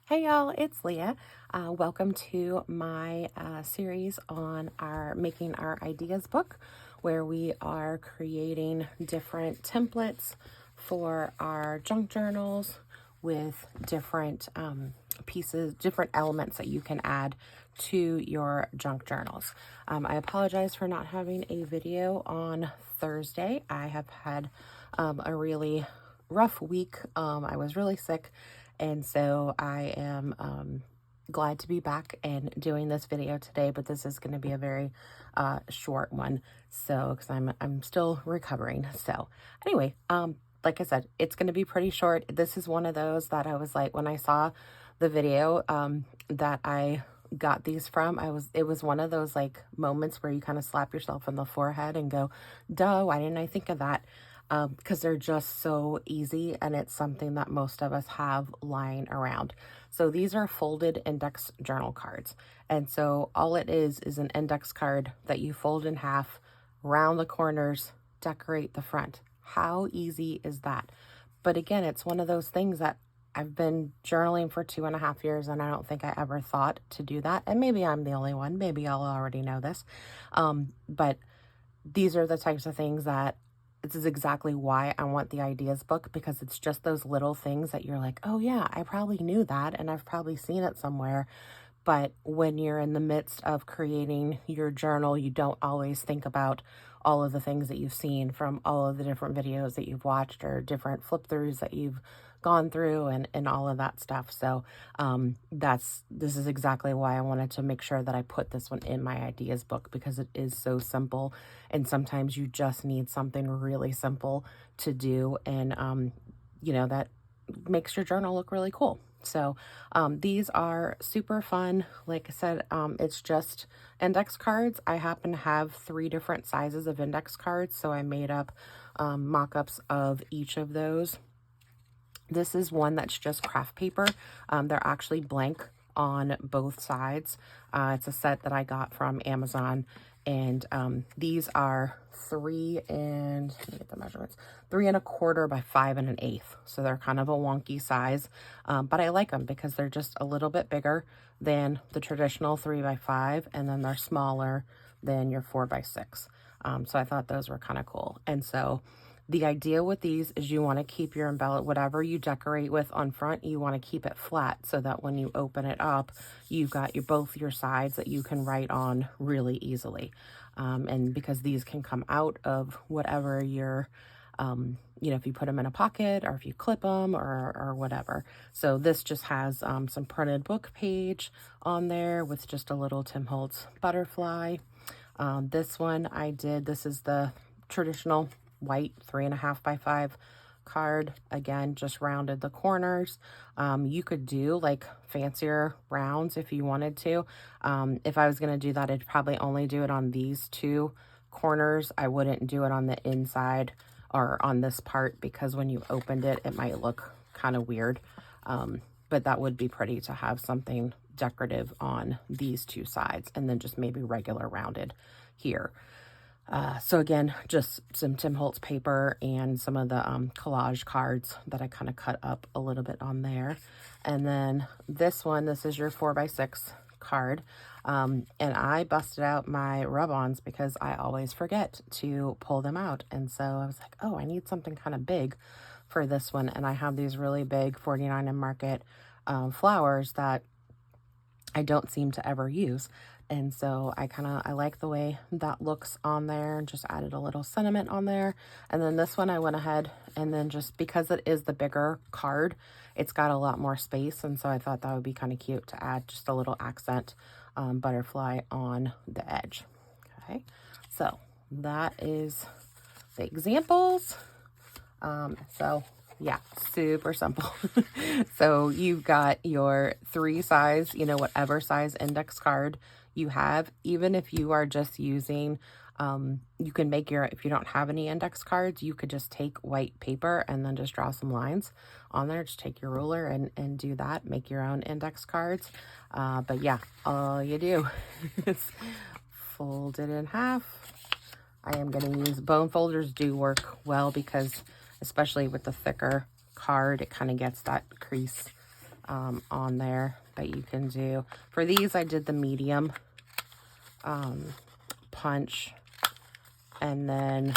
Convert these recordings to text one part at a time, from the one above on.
Hey y'all, it's Leah. Welcome to my series on our Making Our Ideas book, where we are creating different templates for our junk journals with different pieces, different elements that you can add to your junk journals. I apologize for not having a video on Thursday. I have had a really rough week. I was really sick, and so I am glad to be back and doing this video today, but this is going to be a very short one, so because I'm still recovering. So anyway, like I said, it's going to be pretty short. This is one of those that I was like, when I saw the video that I got these from, it was one of those like moments where you kind of slap yourself on the forehead and go, duh, why didn't I think of that? Because they're just so easy, and it's something that most of us have lying around. So these are folded index journal cards. And so all it is an index card that you fold in half, round the corners, decorate the front. How easy is that? But again, it's one of those things that I've been journaling for 2.5 years, and I don't think I ever thought to do that. And maybe I'm the only one. Maybe y'all already know this. But these are the types of things that this is exactly why I want the ideas book, because it's just those little things that you're like, oh yeah, I probably knew that and I've probably seen it somewhere. But when you're in the midst of creating your journal, you don't always think about all of the things that you've seen from all of the different videos that you've watched or different flip throughs that you've gone through and all of that stuff. So this is exactly why I wanted to make sure that I put this one in my ideas book, because it is so simple. And sometimes you just need something really simple to do. And, that makes your journal look really cool. So these are super fun. Like I said, it's just index cards. I happen to have 3 different sizes of index cards, so I made up mock-ups of each of those. This is one that's just craft paper. They're actually blank on both sides. It's a set that I got from Amazon, and these are 3 and, let me get the measurements, 3 1/4 by 5 1/8. So they're kind of a wonky size, but I like them because they're just a little bit bigger than the traditional 3 by 5, and then they're smaller than your 4 by 6. So I thought those were kind of cool. And so the idea with these is you want to keep your whatever you decorate with on front, you want to keep it flat so that when you open it up, you've got both your sides that you can write on really easily. And because these can come out of whatever you're, if you put them in a pocket or if you clip them or whatever. So this just has some printed book page on there with just a little Tim Holtz butterfly. This one this is the traditional white 3.5 by 5 card. Again, just rounded the corners. You could do like fancier rounds if you wanted to. If I was going to do that, I'd probably only do it on these 2 corners. I wouldn't do it on the inside or on this part, because when you opened it, it might look kind of weird. But that would be pretty to have something decorative on these 2 sides, and then just maybe regular rounded here. So again, just some Tim Holtz paper and some of the collage cards that I kind of cut up a little bit on there. And then this is your 4 by 6 card. And I busted out my rub-ons because I always forget to pull them out. And so I was like, oh, I need something kind of big for this one. And I have these really big 49 and Market flowers that I don't seem to ever use. And so I like the way that looks on there, and just added a little sentiment on there. And then this one I went ahead and then, just because it is the bigger card, it's got a lot more space. And so I thought that would be kind of cute to add just a little accent butterfly on the edge. Okay, so that is the examples. So yeah, super simple. So you've got your 3 size, whatever size index card you have. Even if you are just using, you can make if you don't have any index cards, you could just take white paper and then just draw some lines on there. Just take your ruler and do that, make your own index cards. But yeah, all you do is fold it in half. I am going to use bone folders. Do work well, because especially with the thicker card, it kind of gets that crease on there that you can do. For these, I did the medium punch, and then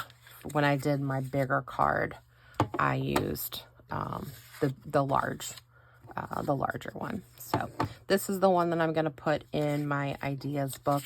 when I did my bigger card, I used the larger one. So this is the one that I'm going to put in my ideas book.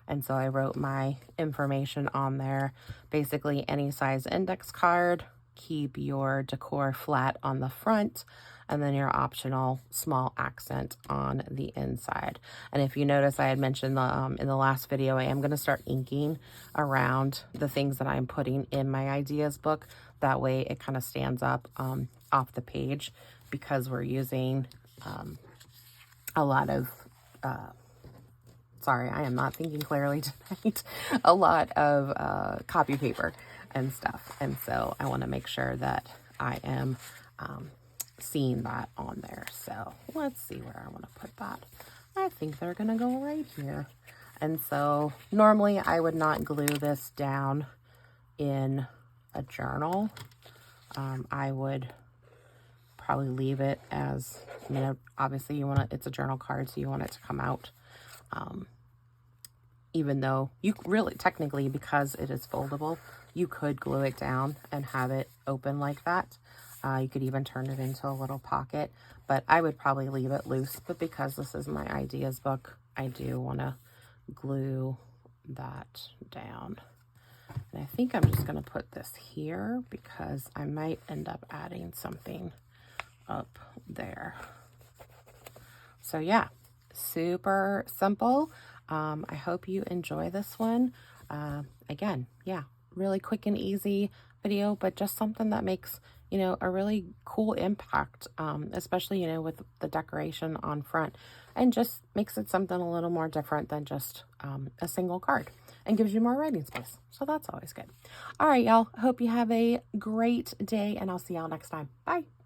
And so I wrote my information on there. Basically, any size index card, keep your decor flat on the front, and then your optional small accent on the inside. And if you notice, I had mentioned in the last video, I am going to start inking around the things that I'm putting in my ideas book. That way it kind of stands up off the page, because we're using a lot of, sorry, I am not thinking clearly tonight, a lot of copy paper and stuff. And so I want to make sure that I am seeing that on there. So let's see where I want to put that. I think they're going to go right here. And so normally I would not glue this down in a journal. I would probably leave it as, you know, obviously you want it, it's a journal card, so you want it to come out. Even though you really, technically, because it is foldable, you could glue it down and have it open like that. You could even turn it into a little pocket, but I would probably leave it loose. But because this is my ideas book, I do want to glue that down. And I think I'm just going to put this here because I might end up adding something up there. So yeah, super simple. I hope you enjoy this one. Again, yeah, really quick and easy video, but just something that makes, you know, a really cool impact, especially, you know, with the decoration on front, and just makes it something a little more different than just a single card, and gives you more writing space. So that's always good. All right, y'all, hope you have a great day, and I'll see y'all next time. Bye.